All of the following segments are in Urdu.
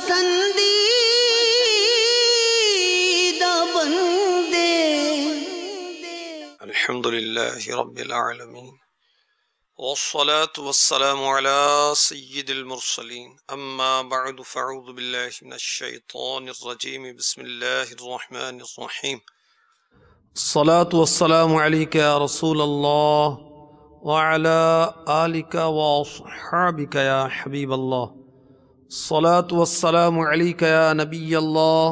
پسندیدہ بندے. الحمدللہ رب العالمین والصلاة والسلام على سید المرسلین اما بعد فاعوذ باللہ من الشیطان الرجیم بسم اللہ الرحمن الرحیم. الصلاة والسلام علیک یا رسول اللہ وعلى آلک واصحابک یا حبیب اللہ. الصلاة والسلام علیک یا نبی اللہ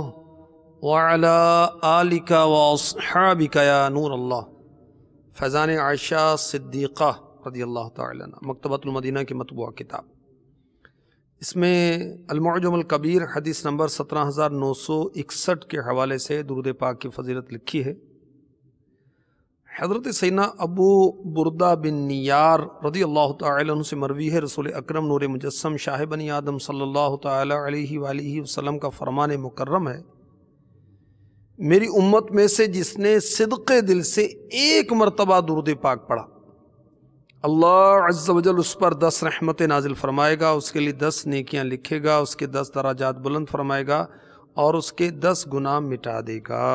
وعلى آلک واصحابک یا نور اللہ. فیضان عائشہ صدیقہ رضی اللہ تعالیٰ عنہ، مکتبۃ المدینہ کی مطبوعہ کتاب. اس میں المعجم الکبیر حدیث نمبر 17961 کے حوالے سے درود پاک کی فضیلت لکھی ہے. حضرت سیدنا ابو بردہ بن نیار رضی اللہ تعالیٰ عنہ سے مروی ہے، رسول اکرم نور مجسم شاہ بنی آدم صلی اللہ تعالیٰ علیہ وآلہ وسلم کا فرمان مکرم ہے، میری امت میں سے جس نے صدق دل سے ایک مرتبہ درود پاک پڑھا، اللہ عز و جل اس پر 10 رحمتیں نازل فرمائے گا، اس کے لیے 10 نیکیاں لکھے گا، اس کے 10 درجات بلند فرمائے گا اور اس کے 10 گناہ مٹا دے گا.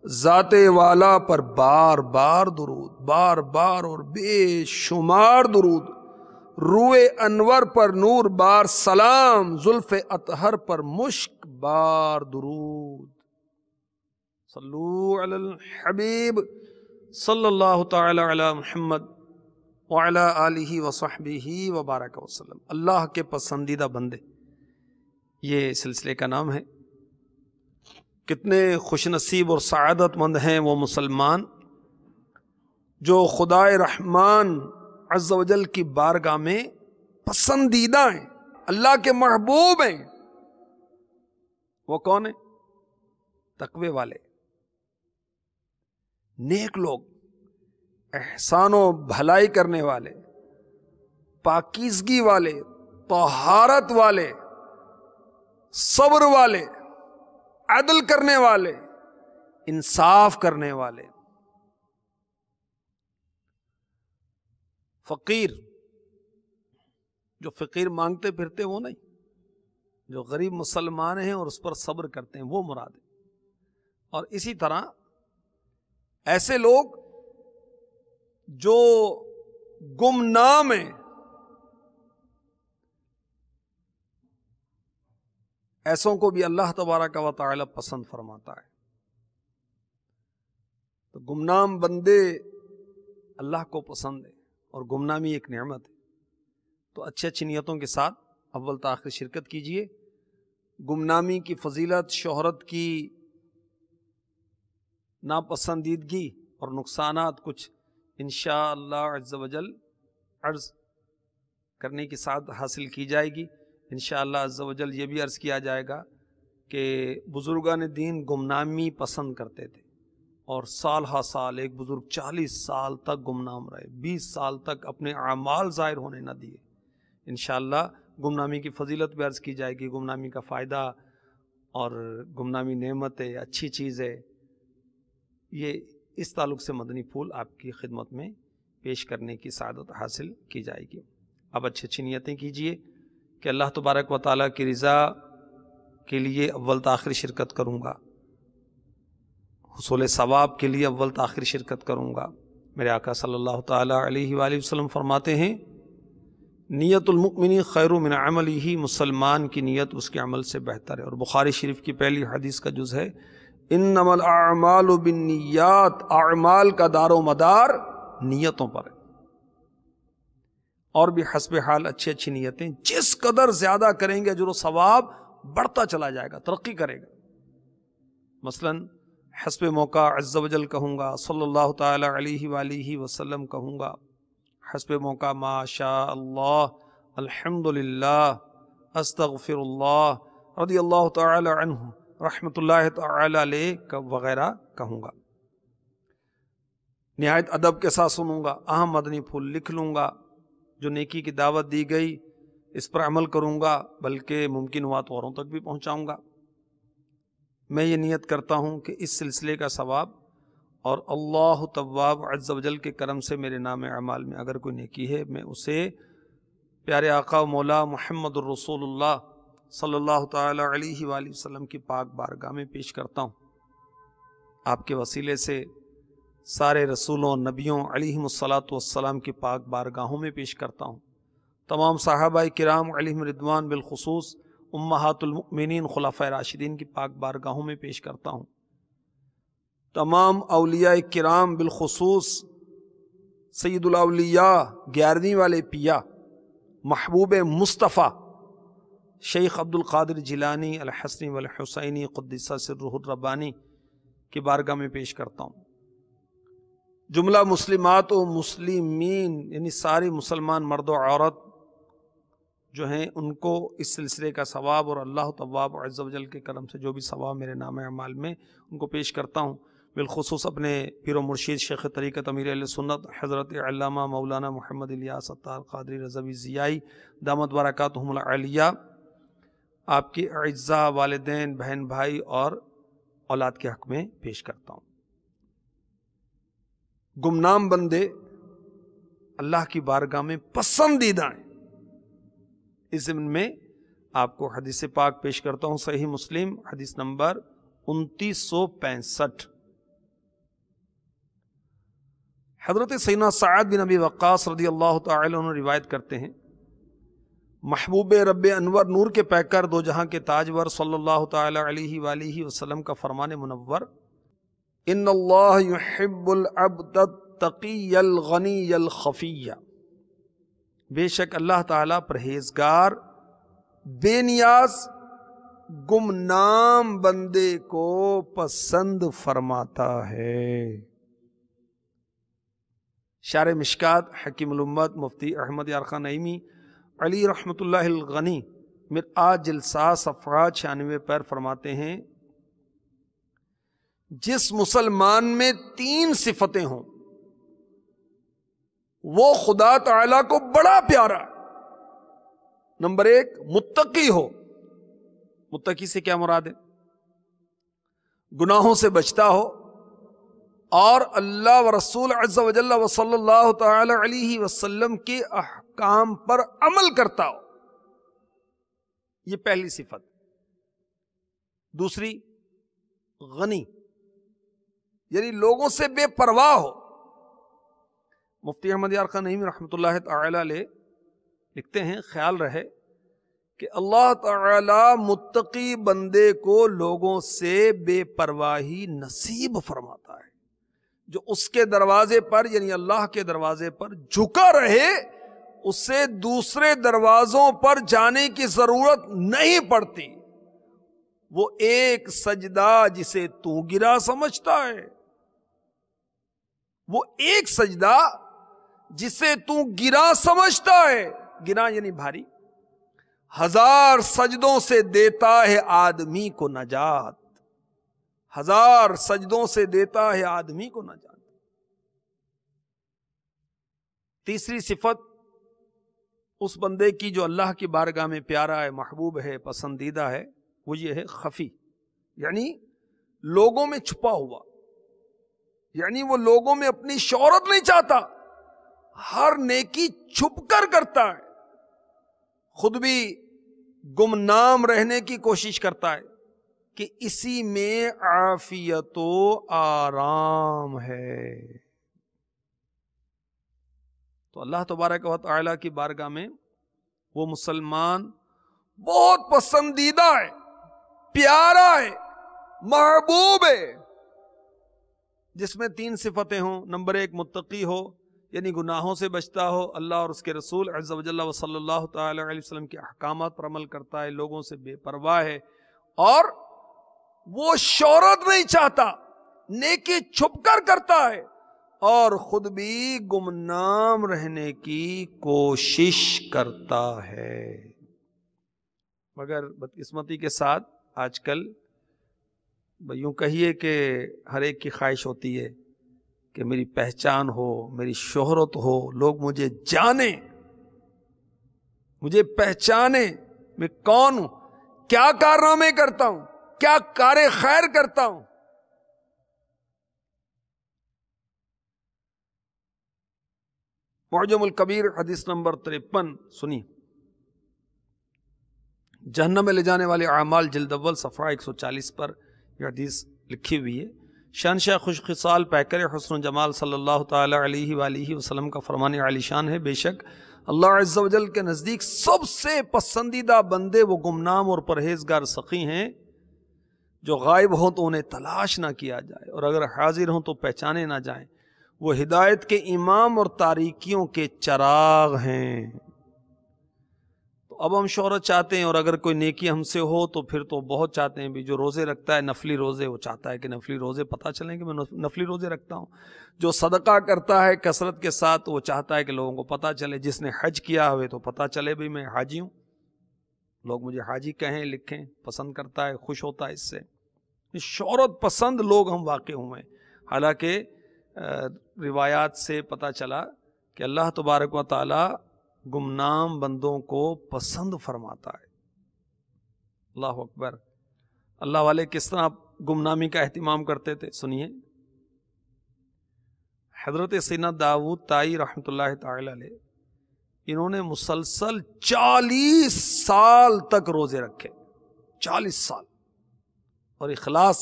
ذات والا پر بار بار درود، بار بار اور بے شمار درود. روئے انور پر نور بار سلام، زلف اطہر پر مشک بار درود. صلو علی الحبیب صلی اللہ تعالی علی محمد وعلی آلہ وصحبہ وبارک وسلم. اللہ کے پسندیدہ بندے، یہ سلسلے کا نام ہے. کتنے خوش نصیب اور سعادت مند ہیں وہ مسلمان جو خدائے رحمان عز و جل کی بارگاہ میں پسندیدہ ہیں، اللہ کے محبوب ہیں. وہ کون ہیں؟ تقوی والے، نیک لوگ، احسان و بھلائی کرنے والے، پاکیزگی والے، طہارت والے، صبر والے، عدل کرنے والے، انصاف کرنے والے. فقیر، جو فقیر مانگتے پھرتے وہ نہیں، جو غریب مسلمان ہیں اور اس پر صبر کرتے ہیں وہ مراد ہے. اور اسی طرح ایسے لوگ جو گمنام ہیں، ایسوں کو بھی اللہ تبارک و تعالی پسند فرماتا ہے. تو گمنام بندے اللہ کو پسند ہے اور گمنامی ایک نعمت ہے. تو اچھی اچھی نیتوں کے ساتھ اول تاخیر شرکت کیجئے. گمنامی کی فضیلت، شہرت کی ناپسندیدگی اور نقصانات کچھ انشاءاللہ عز و جل عرض کرنے کے ساتھ حاصل کی جائے گی. انشاءاللہ عز و جل یہ بھی عرض کیا جائے گا کہ بزرگان دین گمنامی پسند کرتے تھے، اور سال ہا سال ایک بزرگ 40 سال تک گمنام رہے، 20 سال تک اپنے اعمال ظاہر ہونے نہ دیے. انشاءاللہ گمنامی کی فضیلت بھی عرض کی جائے گی، گمنامی کا فائدہ، اور گمنامی نعمت ہے، اچھی چیز ہے. یہ اس تعلق سے مدنی پھول آپ کی خدمت میں پیش کرنے کی سعادت حاصل کی جائے گی. اب اچھی اچھی نیتیں کیجئے کہ اللہ تبارک و تعالیٰ کی رضا کے لیے اول تاخیر شرکت کروں گا، حصول ثواب کے لیے اول تاخیر شرکت کروں گا. میرے آقا صلی اللہ تعالیٰ علیہ وآلہ وسلم فرماتے ہیں، نیت المؤمن خیر من عملہ، مسلمان کی نیت اس کے عمل سے بہتر ہے. اور بخاری شریف کی پہلی حدیث کا جز ہے، انما الاعمال بالنیات، اعمال کا دار و مدار نیتوں پر ہے. اور بھی حسب حال اچھی اچھی نیتیں جس قدر زیادہ کریں گے اجر و ثواب بڑھتا چلا جائے گا، ترقی کرے گا. مثلا حسب موقع عز و جل کہوں گا، صلی اللہ تعالی علیہ وآلہ وسلم کہوں گا، حسب موقع ما شاء اللہ، الحمدللہ، استغفر اللہ، رضی اللہ تعالی عنہ، رحمت اللہ تعالی علیہ وغیرہ کہوں گا. نہایت ادب کے ساتھ سنوں گا، اہم مدنی پھول لکھ لوں گا، جو نیکی کی دعوت دی گئی اس پر عمل کروں گا، بلکہ ممکن ہوا تو اوروں تک بھی پہنچاؤں گا. میں یہ نیت کرتا ہوں کہ اس سلسلے کا ثواب اور اللہ تواب عز و جل کے کرم سے میرے نام اعمال میں اگر کوئی نیکی ہے، میں اسے پیارے آقا و مولا محمد الرسول اللہ صلی اللہ تعالی علیہ وآلہ وسلم کی پاک بارگاہ میں پیش کرتا ہوں۔ آپ کے وسیلے سے سارے رسولوں نبیوں علیہم الصلاۃ والسلام کی پاک بارگاہوں میں پیش کرتا ہوں۔ تمام صحابہ کرام علیہم رضوان بالخصوص امہات المؤمنین خلفائے راشدین کی پاک بارگاہوں میں پیش کرتا ہوں۔ تمام اولیاء کرام بالخصوص سید الاولیاء 11ویں والے پیا محبوب مصطفیٰ شیخ عبد القادر جیلانی الحسنی والحسینی قدس سرہ الربانی کی بارگاہ میں پیش کرتا ہوں۔ جملہ مسلمات و مسلمین یعنی سارے مسلمان مرد و عورت جو ہیں ان کو اس سلسلے کا ثواب اور اللہ تواب عز و جل کے کرم سے جو بھی ثواب میرے نام اعمال میں ان کو پیش کرتا ہوں۔ بالخصوص اپنے پیر و مرشید شیخ طریقت امیر اہل سنت حضرت علامہ مولانا محمد الیاس ستار قادری رضوی ضیائی دامت برکاتہم العالیہ، آپ کے اعزاء والدین بہن بھائی اور اولاد کے حق میں پیش کرتا ہوں۔ گمنام بندے اللہ کی بارگاہ میں پسندیدہ ہیں۔ اس ضمن میں آپ کو حدیث پاک پیش کرتا ہوں، صحیح مسلم حدیث نمبر 2965۔ حضرت سیدنا سعد بن ابی وقاص رضی اللہ تعالی عنہ روایت کرتے ہیں، محبوب رب انور نور کے پیکر دو جہاں کے تاجور صلی اللہ تعالی علیہ وآلہ وسلم کا فرمان منور، ان اللہ یحب العبد التقی الغنی الخفی، بے شک اللہ تعالیٰ پرہیزگار بے نیاز گمنام بندے کو پسند فرماتا ہے۔ شارح مشکات حکیم الامت مفتی احمد یار خان نعیمی علی رحمۃ اللہ الغنی مرآت جلسہ صفحہ 96 پر فرماتے ہیں، جس مسلمان میں 3 صفتیں ہوں وہ خدا تعالی کو بڑا پیارا ہے۔ نمبر 1 متقی ہو، متقی سے کیا مراد ہے؟ گناہوں سے بچتا ہو اور اللہ و رسول عز و جل و صلی اللہ تعالی علیہ وسلم کے احکام پر عمل کرتا ہو، یہ پہلی صفت۔ دوسری غنی، یعنی لوگوں سے بے پرواہ ہو۔ مفتی احمد یار خان نعیمی رحمۃ اللہ تعالی علیہ لکھتے ہیں، خیال رہے کہ اللہ تعالی متقی بندے کو لوگوں سے بے پرواہی نصیب فرماتا ہے، جو اس کے دروازے پر یعنی اللہ کے دروازے پر جھکا رہے، اسے دوسرے دروازوں پر جانے کی ضرورت نہیں پڑتی۔ وہ ایک سجدہ جسے تو گرا سمجھتا ہے، وہ ایک سجدہ جسے تو گرا سمجھتا ہے، گرا یعنی بھاری، 1000 سجدوں سے دیتا ہے آدمی کو نجات، 1000 سجدوں سے دیتا ہے آدمی کو نجات۔ تیسری صفت اس بندے کی جو اللہ کی بارگاہ میں پیارا ہے، محبوب ہے، پسندیدہ ہے، وہ یہ ہے خفی، یعنی لوگوں میں چھپا ہوا، یعنی وہ لوگوں میں اپنی شہرت نہیں چاہتا، ہر نیکی چھپ کر کرتا ہے، خود بھی گمنام رہنے کی کوشش کرتا ہے کہ اسی میں عافیت و آرام ہے۔ تو اللہ تبارک و تعالی کی بارگاہ میں وہ مسلمان بہت پسندیدہ ہے، پیارا ہے، محبوب ہے، جس میں 3 صفتیں ہوں۔ نمبر 1 متقی ہو، یعنی گناہوں سے بچتا ہو، اللہ اور اس کے رسول عز و جل و صلی اللہ تعالی علیہ وسلم کے احکامات پر عمل کرتا ہے، لوگوں سے بے پرواہ ہے، اور وہ شہرت نہیں چاہتا، نیکی چھپ کر کرتا ہے، اور خود بھی گمنام رہنے کی کوشش کرتا ہے۔ مگر بدقسمتی کے ساتھ آج کل یوں کہیے کہ ہر ایک کی خواہش ہوتی ہے کہ میری پہچان ہو، میری شہرت ہو، لوگ مجھے جانیں، مجھے پہچانیں، میں کون ہوں، کیا کارنامے کرتا ہوں، کیا کار خیر کرتا ہوں۔ معجم الکبیر حدیث نمبر 53 سنی، جہنم میں لے جانے والے اعمال جلد اول صفحہ 140 پر یہ حدیث لکھی ہوئی ہے۔ شہنشاہ خوش خصال پیکر حسن و جمال صلی اللہ تعالی علیہ وآلہ وسلم کا فرمان عالی شان ہے، بے شک اللہ عز و جل کے نزدیک سب سے پسندیدہ بندے وہ گمنام اور پرہیزگار سخی ہیں جو غائب ہوں تو انہیں تلاش نہ کیا جائے، اور اگر حاضر ہوں تو پہچانے نہ جائیں۔ وہ ہدایت کے امام اور تاریکیوں کے چراغ ہیں۔ تو اب ہم شہرت چاہتے ہیں، اور اگر کوئی نیکی ہم سے ہو تو پھر تو بہت چاہتے ہیں بھی جو روزے رکھتا ہے نفلی روزے، وہ چاہتا ہے کہ نفلی روزے پتہ چلیں کہ میں نفلی روزے رکھتا ہوں۔ جو صدقہ کرتا ہے کثرت کے ساتھ، وہ چاہتا ہے کہ لوگوں کو پتہ چلے۔ جس نے حج کیا ہوئے تو پتہ چلے بھی میں حاجی ہوں، لوگ مجھے حاجی کہیں لکھیں، پسند کرتا ہے، خوش ہوتا ہے اس سے۔ شہرت پسند لوگ ہم واقع ہوئے ہیں، حالانکہ روایات سے پتہ چلا کہ اللہ تبارک و تعالی گمنام بندوں کو پسند فرماتا ہے۔ اللہ اکبر۔ اللہ والے کس طرح گمنامی کا اہتمام کرتے تھے سنیے۔ حضرت سیدنا داؤد طائی رحمۃ اللہ تعالی علیہ، انہوں نے مسلسل 40 سال تک روزے رکھے، 40 سال، اور اخلاص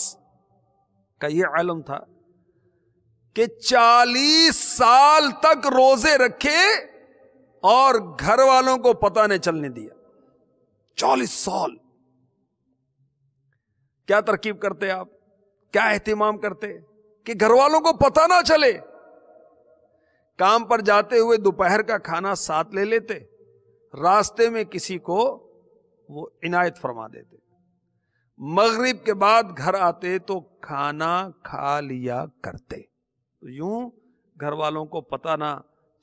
کا یہ علم تھا کہ 40 سال تک روزے رکھے اور گھر والوں کو پتہ نہیں چلنے دیا۔ 40 سال کیا ترکیب کرتے آپ، کیا اہتمام کرتے کہ گھر والوں کو پتہ نہ چلے۔ کام پر جاتے ہوئے دوپہر کا کھانا ساتھ لے لیتے، راستے میں کسی کو وہ عنایت فرما دیتے، مغرب کے بعد گھر آتے تو کھانا کھا لیا کرتے، تو یوں گھر والوں کو پتہ نہ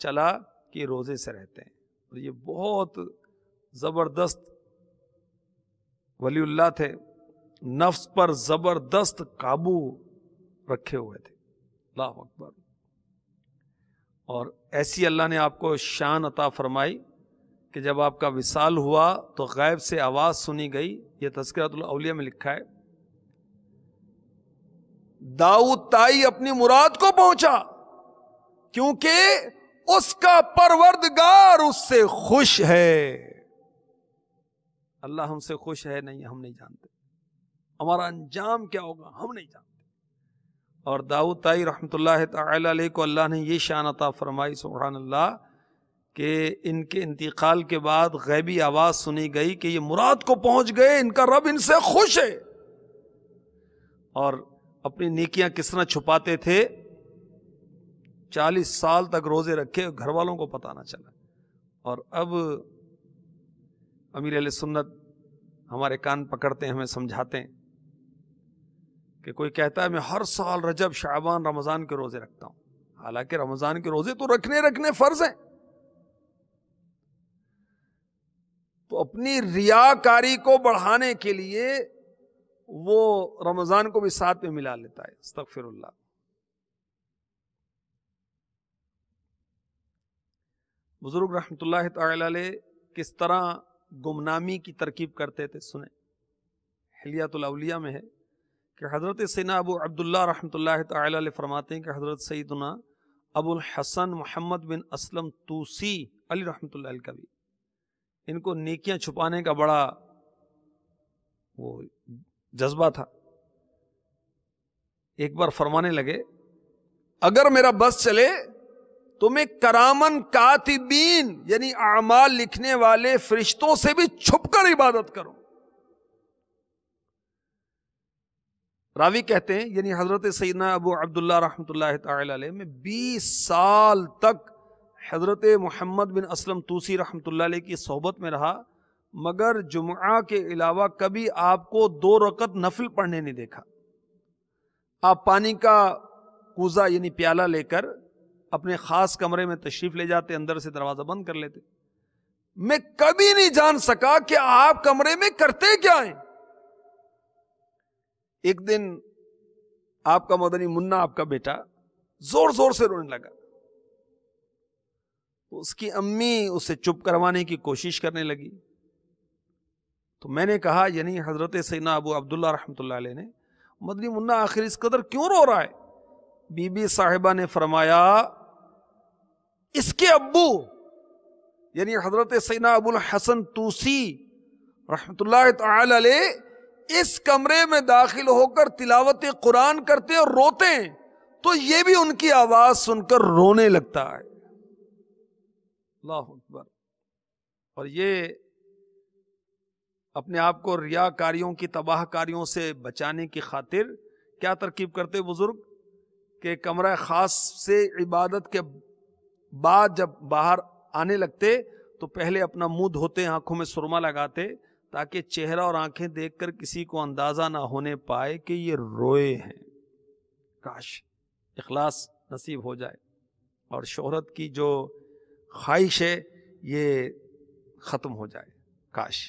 چلا کہ روزے سے رہتے ہیں۔ اور یہ بہت زبردست ولی اللہ تھے، نفس پر زبردست قابو رکھے ہوئے تھے۔ اللہ اکبر۔ اور ایسی اللہ نے آپ کو شان عطا فرمائی کہ جب آپ کا وصال ہوا تو غیب سے آواز سنی گئی۔ یہ تذکرۃ الاولیاء میں لکھا ہے، داؤد طائی اپنی مراد کو پہنچا کیونکہ اس کا پروردگار اس سے خوش ہے۔ اللہ ہم سے خوش ہے نہیں، ہم نہیں جانتے، ہمارا انجام کیا ہوگا ہم نہیں جانتے۔ اور داؤد طائی رحمۃ اللہ تعالی علیہ کو اللہ نے یہ شان عطا فرمائی، سبحان اللہ، کہ ان کے انتقال کے بعد غیبی آواز سنی گئی کہ یہ مراد کو پہنچ گئے، ان کا رب ان سے خوش ہے۔ اور اپنی نیکیاں کس طرح چھپاتے تھے، 40 سال تک روزے رکھے، گھر والوں کو پتہ نہ چلا۔ اور اب امیر اہل سنت ہمارے کان پکڑتے ہیں، ہمیں سمجھاتے ہیں کہ کوئی کہتا ہے میں ہر سال رجب شعبان رمضان کے روزے رکھتا ہوں، حالانکہ رمضان کے روزے تو رکھنے فرض ہیں۔ تو اپنی ریاکاری کو بڑھانے کے لیے وہ رمضان کو بھی ساتھ میں ملا لیتا ہے، استغفر اللہ۔ بزرگ رحمت اللہ تعالی علیہ کس طرح گمنامی کی ترکیب کرتے تھے سنیں۔ حلیات الاولیاء میں ہے کہ حضرت سیدنا ابو عبداللہ رحمۃ اللہ تعالی علیہ فرماتے ہیں کہ حضرت سیدنا ابو الحسن محمد بن اسلم توسی علی رحمۃ اللہ علیہ کا بھی ان کو نیکیاں چھپانے کا بڑا وہ جذبہ تھا۔ ایک بار فرمانے لگے اگر میرا بس چلے تو میں کرامن کاتبین یعنی اعمال لکھنے والے فرشتوں سے بھی چھپ کر عبادت کروں۔ راوی کہتے ہیں یعنی حضرت سیدنا ابو عبداللہ رحمۃ اللہ تعالی علیہ میں 20 سال تک حضرت محمد بن اسلم توسی رحمۃ اللہ علیہ کی صحبت میں رہا، مگر جمعہ کے علاوہ کبھی آپ کو 2 رکعت نفل پڑھنے نہیں دیکھا۔ آپ پانی کا کوزہ یعنی پیالہ لے کر اپنے خاص کمرے میں تشریف لے جاتے، اندر سے دروازہ بند کر لیتے۔ میں کبھی نہیں جان سکا کہ آپ کمرے میں کرتے کیا ہیں۔ ایک دن آپ کا مدنی منا، آپ کا بیٹا زور زور سے رونے لگا، تو اس کی امی اسے چپ کروانے کی کوشش کرنے لگی۔ تو میں نے کہا یعنی حضرت سیدنا ابو عبداللہ رحمۃ اللہ علیہ نے، مدنی منا آخر اس قدر کیوں رو رہا ہے؟ بی بی صاحبہ نے فرمایا اس کے ابو یعنی حضرت سیدنا ابو الحسن توسی رحمت اللہ تعالی علیہ اس کمرے میں داخل ہو کر تلاوت قرآن کرتے اور روتے ہیں تو یہ بھی ان کی آواز سن کر رونے لگتا ہے. اللہ اکبر. اور یہ اپنے آپ کو ریاکاریوں کی تباہ کاریوں سے بچانے کی خاطر کیا ترکیب کرتے بزرگ کہ کمرہ خاص سے عبادت کے بعد جب باہر آنے لگتے تو پہلے اپنا منہ دھوتے, آنکھوں میں سرما لگاتے تاکہ چہرہ اور آنکھیں دیکھ کر کسی کو اندازہ نہ ہونے پائے کہ یہ روئے ہیں. کاش اخلاص نصیب ہو جائے اور شہرت کی جو خواہش ہے یہ ختم ہو جائے. کاش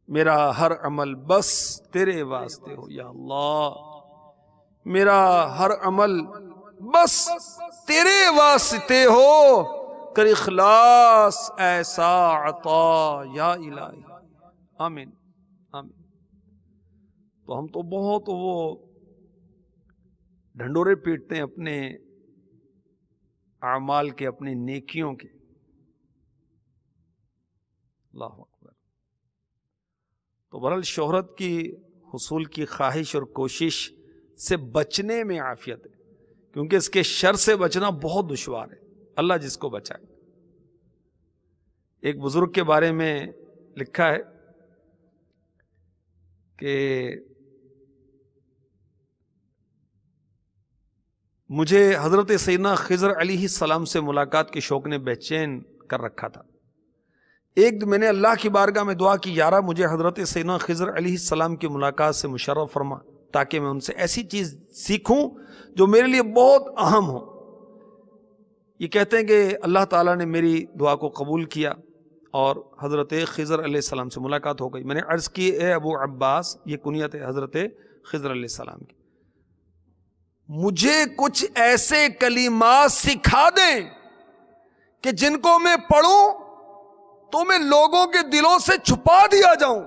میرا ہر عمل بس تیرے واسطے ہو یا اللہ, میرا ہر عمل بس تیرے واسطے ہو, کر اخلاص ایسا عطا یا الہی. آمین آمین. تو ہم تو بہت وہ ڈھنڈورے پیٹتے ہیں اپنے اعمال کے, اپنی نیکیوں کے. اللہ اکبر. تو بہرحال شہرت کی حصول کی خواہش اور کوشش سے بچنے میں عافیت ہے, کیونکہ اس کے شر سے بچنا بہت دشوار ہے. اللہ جس کو بچائے. ایک بزرگ کے بارے میں لکھا ہے کہ مجھے حضرت سیدنا خضر علیہ السلام سے ملاقات کے شوق نے بے چین کر رکھا تھا. ایک دن میں نے اللہ کی بارگاہ میں دعا کی, یا رب مجھے حضرت سیدنا خضر علیہ السلام کی ملاقات سے مشرف فرما تاکہ میں ان سے ایسی چیز سیکھوں جو میرے لیے بہت اہم ہو. یہ کہتے ہیں کہ اللہ تعالیٰ نے میری دعا کو قبول کیا اور حضرت خضر علیہ السلام سے ملاقات ہو گئی. میں نے عرض کی اے ابو عباس, یہ کنیت ہے حضرت خضر علیہ السلام کی, مجھے کچھ ایسے کلمات سکھا دیں کہ جن کو میں پڑھوں تو میں لوگوں کے دلوں سے چھپا دیا جاؤں,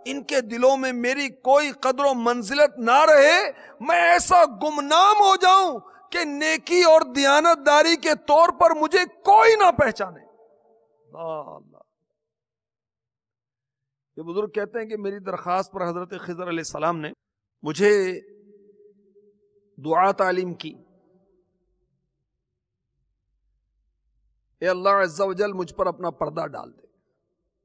ان کے دلوں میں میری کوئی قدر و منزلت نہ رہے, میں ایسا گمنام ہو جاؤں کہ نیکی اور دیانتداری کے طور پر مجھے کوئی نہ پہچانے. اللہ. یہ بزرگ کہتے ہیں کہ میری درخواست پر حضرت خضر علیہ السلام نے مجھے دعا تعلیم کی, اے اللہ عز و جل مجھ پر اپنا پردہ ڈال دے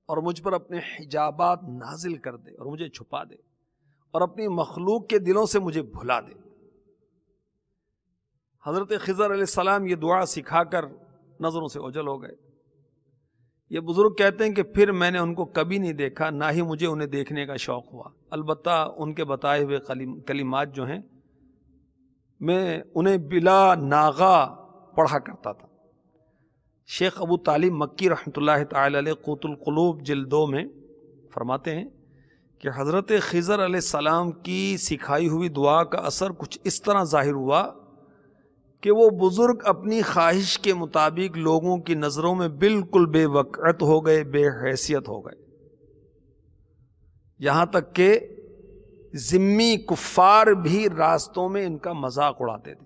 اور مجھ پر اپنے حجابات نازل کر دے اور مجھے چھپا دے اور اپنی مخلوق کے دلوں سے مجھے بھلا دے. حضرت خضر علیہ السلام یہ دعا سکھا کر نظروں سے اوجھل ہو گئے. یہ بزرگ کہتے ہیں کہ پھر میں نے ان کو کبھی نہیں دیکھا, نہ ہی مجھے انہیں دیکھنے کا شوق ہوا. البتہ ان کے بتائے ہوئے کلمات جو ہیں میں انہیں بلا ناغہ پڑھا کرتا تھا. شیخ ابو طالب مکی رحمۃ اللہ تعالی علیہ قوت القلوب جلد 2 میں فرماتے ہیں کہ حضرت خضر علیہ السلام کی سکھائی ہوئی دعا کا اثر کچھ اس طرح ظاہر ہوا کہ وہ بزرگ اپنی خواہش کے مطابق لوگوں کی نظروں میں بالکل بے وقعت ہو گئے, بے حیثیت ہو گئے, یہاں تک کہ ذمی کفار بھی راستوں میں ان کا مذاق اڑاتے تھے.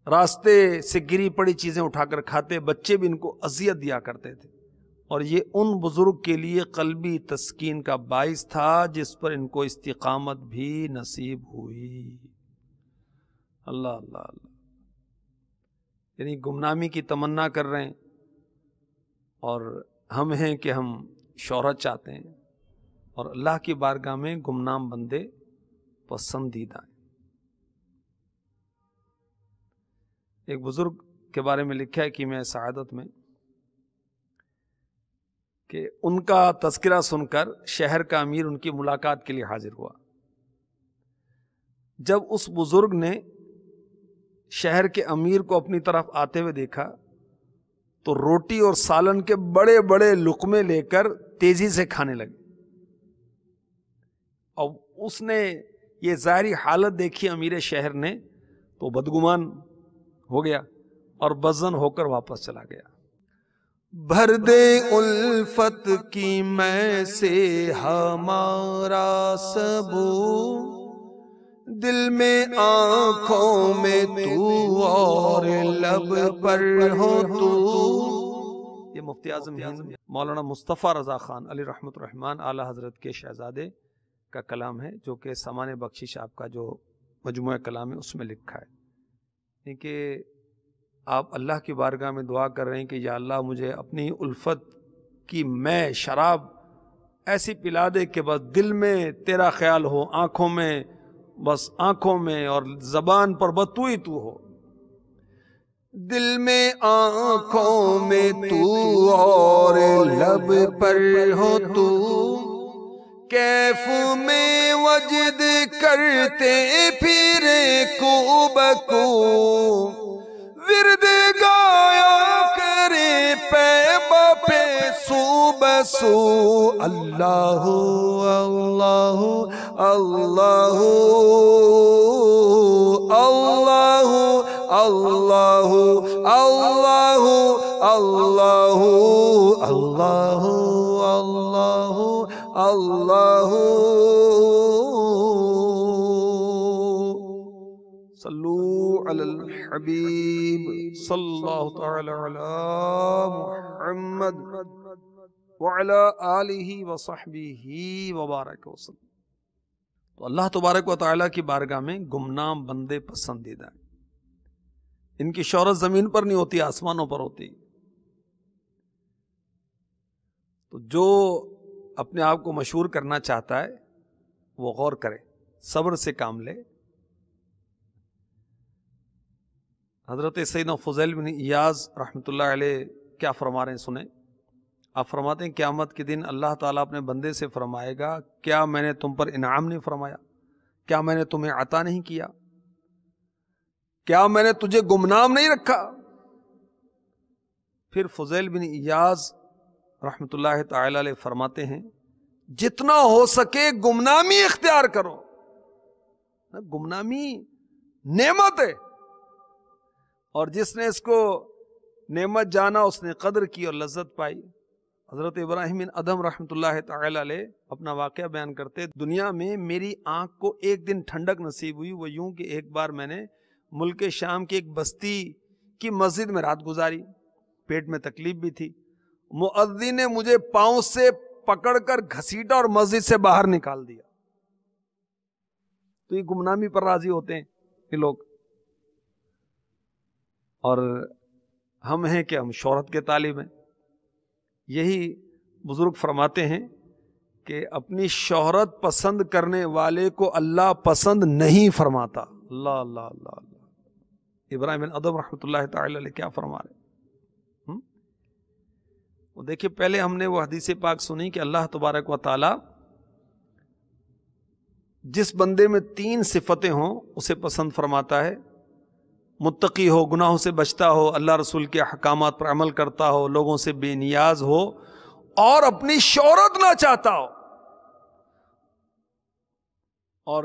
راستے سے گری پڑی چیزیں اٹھا کر کھاتے, بچے بھی ان کو اذیت دیا کرتے تھے, اور یہ ان بزرگ کے لیے قلبی تسکین کا باعث تھا جس پر ان کو استقامت بھی نصیب ہوئی. اللہ اللہ اللہ. یعنی گمنامی کی تمنا کر رہے ہیں اور ہم ہیں کہ ہم شہرت چاہتے ہیں, اور اللہ کی بارگاہ میں گمنام بندے پسندیدہ ہیں. ایک بزرگ کے بارے میں لکھا ہے کہ میں سعادت میں کہ ان کا تذکرہ سن کر شہر کا امیر ان کی ملاقات کے لیے حاضر ہوا. جب اس بزرگ نے شہر کے امیر کو اپنی طرف آتے ہوئے دیکھا تو روٹی اور سالن کے بڑے بڑے لقمے لے کر تیزی سے کھانے لگے, اور اس نے یہ ظاہری حالت دیکھی امیر شہر نے تو بدگمان ہو گیا اور بزن ہو کر واپس چلا گیا. بھر دے الفت کی میں سے ہمارا سبو, دل میں آنکھوں میں تو اور لب پر ہو تو. کہ مفتی اعظم ہند مولانا مصطفیٰ رضا خان علی رحمۃ الرحمن اعلیٰ حضرت کے شہزادے کا کلام ہے، جو کہ سامان بخشش آپ کا جو مجموعہ کلام ہے اس میں لکھا ہے کہ آپ اللہ کی بارگاہ میں دعا کر رہے ہیں کہ یا اللہ مجھے اپنی الفت کی میں شراب ایسی پلا دے کہ بس دل میں تیرا خیال ہو، آنکھوں میں بس آنکھوں میں اور زبان پر بس تو ہی تو ہو، دل میں آنکھوں میں تو اور لب پر ہو تو، کیف میں وجد کرتے پھرے کو بکو، ورد گایا کرے پے باپے سو بسو، اللہ اللہ اللہ اللہ اللہ اللہ اللہ اللہ اللہ اللہ صلو علی الحبیب صلی اللہ تعالی علی محمد وعلی آلہ وصحبہ وبارک وسلم۔ تو اللہ تبارک و تعالیٰ کی بارگاہ میں گمنام بندے پسندیدہ ہیں، ان کی شہرت زمین پر نہیں ہوتی، آسمانوں پر ہوتی۔ تو جو اپنے آپ کو مشہور کرنا چاہتا ہے وہ غور کرے، صبر سے کام لے۔ حضرت سیدنا فضیل بن ایاز رحمۃ اللہ علیہ کیا فرما رہے ہیں سنیں۔ آپ فرماتے ہیں قیامت کے دن اللہ تعالیٰ اپنے بندے سے فرمائے گا کیا میں نے تم پر انعام نہیں فرمایا، کیا میں نے تمہیں عطا نہیں کیا، کیا میں نے تجھے گمنام نہیں رکھا؟ پھر فضیل بن ایاز رحمۃ اللہ تعالی علیہ فرماتے ہیں جتنا ہو سکے گمنامی اختیار کرو، گمنامی نعمت ہے، اور جس نے اس کو نعمت جانا اس نے قدر کی اور لذت پائی۔ حضرت ابراہیم بن ادھم رحمۃ اللہ تعالی علیہ اپنا واقعہ بیان کرتے، دنیا میں میری آنکھ کو ایک دن ٹھنڈک نصیب ہوئی، وہ یوں کہ ایک بار میں نے ملک شام کی ایک بستی کی مسجد میں رات گزاری، پیٹ میں تکلیف بھی تھی، مؤذن نے مجھے پاؤں سے پکڑ کر گھسیٹا اور مسجد سے باہر نکال دیا۔ تو یہ گمنامی پر راضی ہوتے ہیں یہ لوگ، اور ہم ہیں کہ ہم شہرت کے طالب ہیں۔ یہی بزرگ فرماتے ہیں کہ اپنی شہرت پسند کرنے والے کو اللہ پسند نہیں فرماتا۔ اللہ اللہ اللہ اللہ، ابراہیم بن ادم رحمۃ اللہ تعالی علیہ کیا فرما رہے؟ وہ دیکھیے، پہلے ہم نے وہ حدیث پاک سنی کہ اللہ تبارک و تعالی جس بندے میں 3 صفتیں ہوں اسے پسند فرماتا ہے، متقی ہو، گناہوں سے بچتا ہو، اللہ رسول کے احکامات پر عمل کرتا ہو، لوگوں سے بے نیاز ہو، اور اپنی شہرت نہ چاہتا ہو۔ اور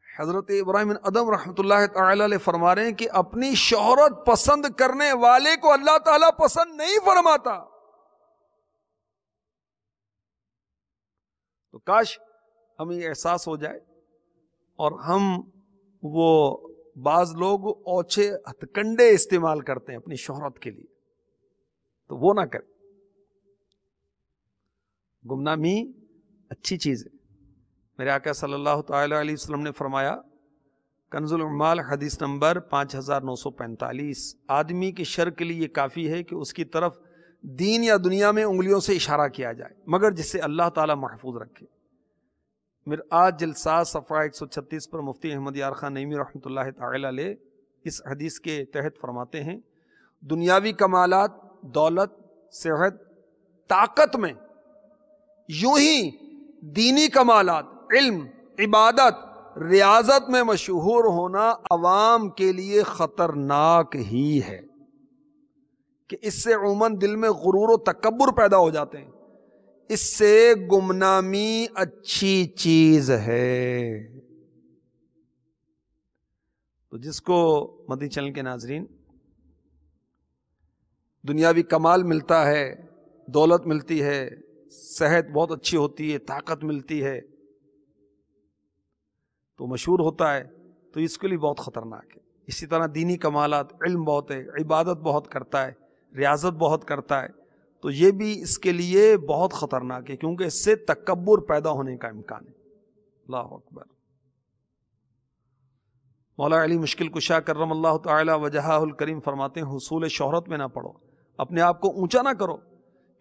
حضرت ابراہیم بن ادم رحمۃ اللہ تعالی علیہ فرما رہے ہیں کہ اپنی شہرت پسند کرنے والے کو اللہ تعالیٰ پسند نہیں فرماتا۔ تو کاش ہمیں یہ احساس ہو جائے اور ہم وہ بعض لوگ اوچھے ہتھ کنڈے استعمال کرتے ہیں اپنی شہرت کے لیے، تو وہ نہ کریں۔ گمنامی اچھی چیز ہے۔ میرے آقا صلی اللہ تعالی علیہ وسلم نے فرمایا، کنز العمال حدیث نمبر 5945، آدمی کی شر کے لیے یہ کافی ہے کہ اس کی طرف دین یا دنیا میں انگلیوں سے اشارہ کیا جائے، مگر جس سے اللہ تعالی محفوظ رکھے۔ مرآت جلسات صفحہ 136 پر مفتی احمد یار خان نعیمی رحمۃ اللہ تعالی علیہ اس حدیث کے تحت فرماتے ہیں، دنیاوی کمالات، دولت، صحت، طاقت میں یوں ہی دینی کمالات، علم، عبادت، ریاضت میں مشہور ہونا عوام کے لیے خطرناک ہی ہے، کہ اس سے عموماً دل میں غرور و تکبر پیدا ہو جاتے ہیں۔ اس سے گمنامی اچھی چیز ہے۔ تو جس کو مدنی چینل کے ناظرین دنیاوی کمال ملتا ہے، دولت ملتی ہے، صحت بہت اچھی ہوتی ہے، طاقت ملتی ہے، تو مشہور ہوتا ہے، تو اس کے لیے بہت خطرناک ہے۔ اسی طرح دینی کمالات، علم بہت ہے، عبادت بہت کرتا ہے، ریاضت بہت کرتا ہے، تو یہ بھی اس کے لیے بہت خطرناک ہے، کیونکہ اس سے تکبر پیدا ہونے کا امکان ہے۔ اللہ اکبر۔ مولا علی مشکل کشا کرم اللہ تعالی وجہہ الکریم فرماتے ہیں حصول شہرت میں نہ پڑو، اپنے آپ کو اونچا نہ کرو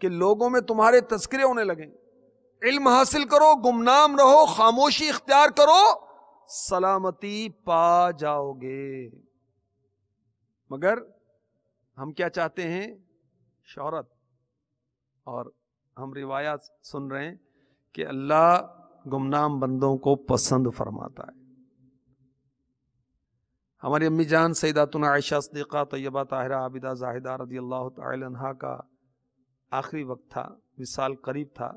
کہ لوگوں میں تمہارے تذکرے ہونے لگیں۔ علم حاصل کرو، گمنام رہو، خاموشی اختیار کرو، سلامتی پا جاؤ گے۔ مگر ہم کیا چاہتے ہیں؟ شہرت۔ اور ہم روایات سن رہے ہیں کہ اللہ گمنام بندوں کو پسند فرماتا ہے۔ ہماری امی جان سیداتنا عائشہ صدیقہ طیبہ طاہرہ عابدہ زاہدہ رضی اللہ تعالی عنہا کا آخری وقت تھا، وصال قریب تھا،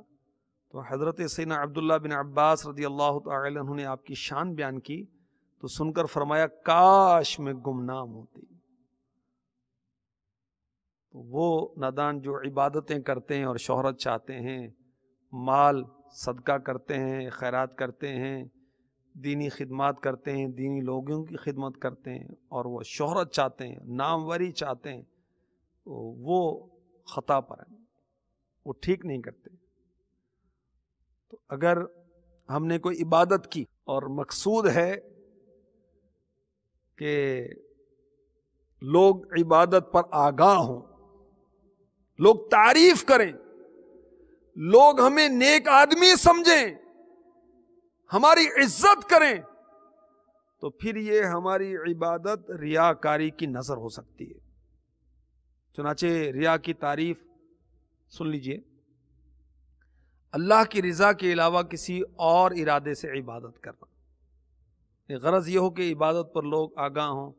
تو حضرت سیدنا عبداللہ بن عباس رضی اللہ تعالی عنہ نے آپ کی شان بیان کی تو سن کر فرمایا کاش میں گمنام ہوتی۔ تو وہ نادان جو عبادتیں کرتے ہیں اور شہرت چاہتے ہیں، مال صدقہ کرتے ہیں، خیرات کرتے ہیں، دینی خدمات کرتے ہیں، دینی لوگوں کی خدمت کرتے ہیں، اور وہ شہرت چاہتے ہیں، ناموری چاہتے ہیں، تو وہ خطا پر ہیں، وہ ٹھیک نہیں کرتے۔ تو اگر ہم نے کوئی عبادت کی اور مقصود ہے کہ لوگ عبادت پر آگاہ ہوں، لوگ تعریف کریں، لوگ ہمیں نیک آدمی سمجھیں، ہماری عزت کریں، تو پھر یہ ہماری عبادت ریاکاری کی نظر ہو سکتی ہے۔ چنانچہ ریا کی تعریف سن لیجئے، اللہ کی رضا کے علاوہ کسی اور ارادے سے عبادت کرنا، غرض یہ ہو کہ عبادت پر لوگ آگاہ ہوں،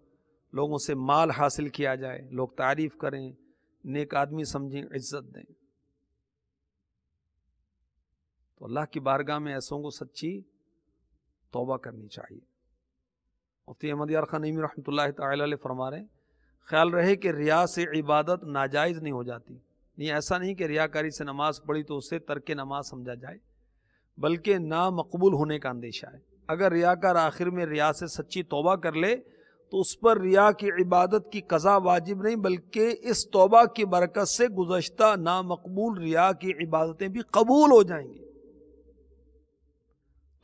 لوگوں سے مال حاصل کیا جائے، لوگ تعریف کریں، نیک آدمی سمجھیں، عزت دیں۔ تو اللہ کی بارگاہ میں ایسوں کو سچی توبہ کرنی چاہیے۔ مفتی احمد یار خان نعیمی رحمۃ اللہ تعالی علیہ فرما رہے ہیں خیال رہے کہ ریا سے عبادت ناجائز نہیں ہو جاتی، نہیں ایسا نہیں کہ ریاکاری سے نماز پڑھی تو اسے ترک نماز سمجھا جائے، بلکہ نامقبول ہونے کا اندیشہ ہے۔ اگر ریاکار آخر میں ریا سے سچی توبہ کر لے تو اس پر ریا کی عبادت کی قضا واجب نہیں، بلکہ اس توبہ کی برکت سے گزشتہ نامقبول ریا کی عبادتیں بھی قبول ہو جائیں گی۔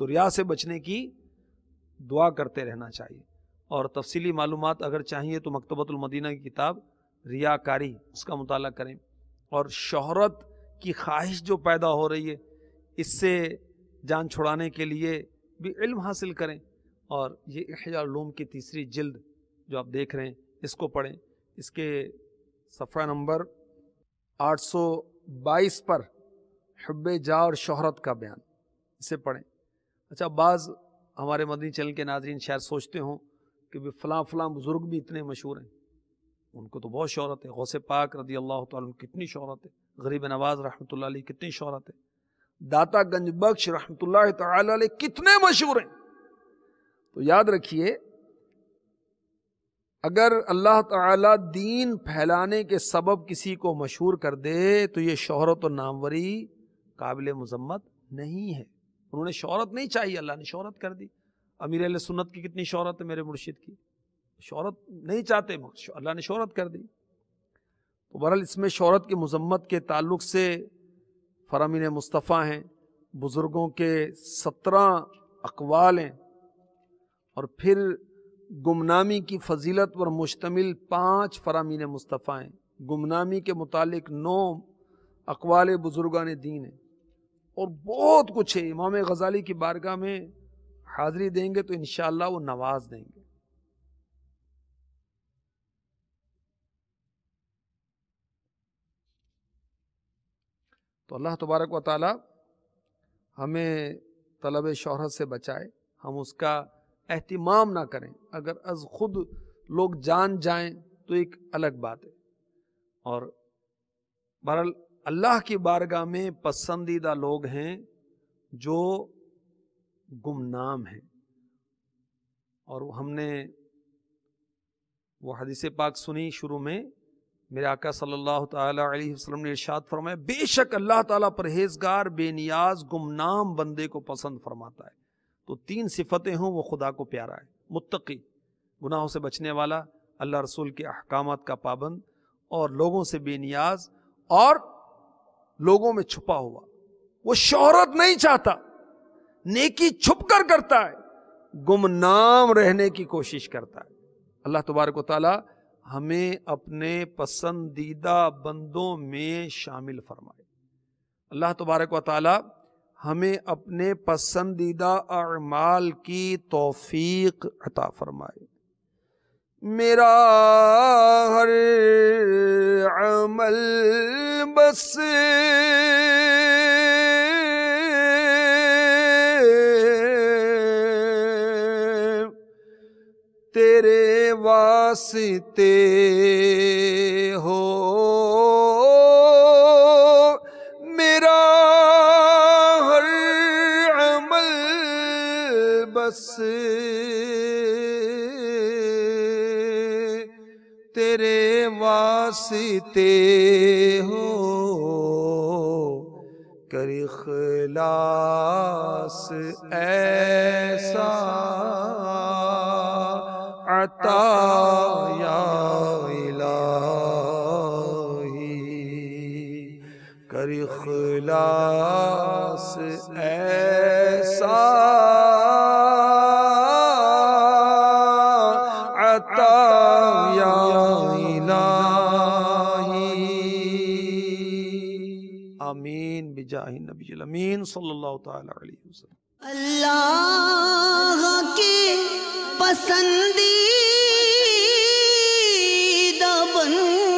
تو ریا سے بچنے کی دعا کرتے رہنا چاہیے، اور تفصیلی معلومات اگر چاہیے تو مکتبۃ المدینہ کی کتاب ریاکاری اس کا مطالعہ کریں، اور شہرت کی خواہش جو پیدا ہو رہی ہے اس سے جان چھڑانے کے لیے بھی علم حاصل کریں، اور یہ احیاء العلوم کی تیسری جلد جو آپ دیکھ رہے ہیں اس کو پڑھیں، اس کے صفحہ نمبر 822 پر حب جاہ اور شہرت کا بیان، اسے پڑھیں۔ اچھا، بعض ہمارے مدنی چینل کے ناظرین شاید سوچتے ہوں کہ فلاں فلاں بزرگ بھی اتنے مشہور ہیں، ان کو تو بہت شہرت ہے، غوث پاک رضی اللہ تعالیٰ عنہ کتنی شہرت ہے، غریب نواز رحمۃ اللہ علیہ کتنی شہرت ہے، داتا گنج بخش رحمۃ اللہ تعالی علیہ کتنے مشہور ہیں۔ تو یاد رکھیے، اگر اللہ تعالی دین پھیلانے کے سبب کسی کو مشہور کر دے تو یہ شہرت و ناموری قابل مذمت نہیں ہے۔ انہوں نے شہرت نہیں چاہیے، اللہ نے شہرت کر دی۔ امیر اہل سنت کی کتنی شہرت ہے، میرے مرشد کی، شہرت نہیں چاہتے، اللہ نے شہرت کر دی۔ تو بہرحال اس میں شہرت کی مذمت کے تعلق سے فرامین مصطفیٰ ہیں، بزرگوں کے 17 اقوال ہیں، اور پھر گمنامی کی فضیلت پر مشتمل 5 فرامین مصطفیٰ ہیں، گمنامی کے متعلق 9 اقوال بزرگان دین ہیں، اور بہت کچھ ہے۔ امام غزالی کی بارگاہ میں حاضری دیں گے تو انشاءاللہ وہ نواز دیں گے۔ تو اللہ تبارک و تعالی ہمیں طلب شہرت سے بچائے، ہم اس کا اہتمام نہ کریں، اگر از خود لوگ جان جائیں تو ایک الگ بات ہے، اور بہرحال اللہ کی بارگاہ میں پسندیدہ لوگ ہیں جو گمنام ہیں۔ اور ہم نے وہ حدیث پاک سنی شروع میں، میرے آقا صلی اللہ تعالی علیہ وسلم نے ارشاد فرمایا بے شک اللہ تعالیٰ پرہیزگار بے نیاز گمنام بندے کو پسند فرماتا ہے۔ تو 3 صفتیں ہوں وہ خدا کو پیارا ہے، متقی، گناہوں سے بچنے والا، اللہ رسول کے احکامات کا پابند، اور لوگوں سے بے نیاز، اور لوگوں میں چھپا ہوا. وہ شہرت نہیں چاہتا, نیکی چھپ کر کرتا ہے, گمنام رہنے کی کوشش کرتا ہے. اللہ تبارک و تعالی ہمیں اپنے پسندیدہ بندوں میں شامل فرمائے. اللہ تبارک و تعالی ہمیں اپنے پسندیدہ اعمال کی توفیق عطا فرمائے. میرا ہر عمل بس تیرے واسطے ہو, میرا ہر عمل بس تیرے واسطے ہو, کر اخلاص ایسا عطا یا الہی, کر اخلاص ایسا عطا یا آمین بجاہ نبی الامین صلی اللہ تعالی علیہ وسلم. اللہ کے پسندیدہ بندے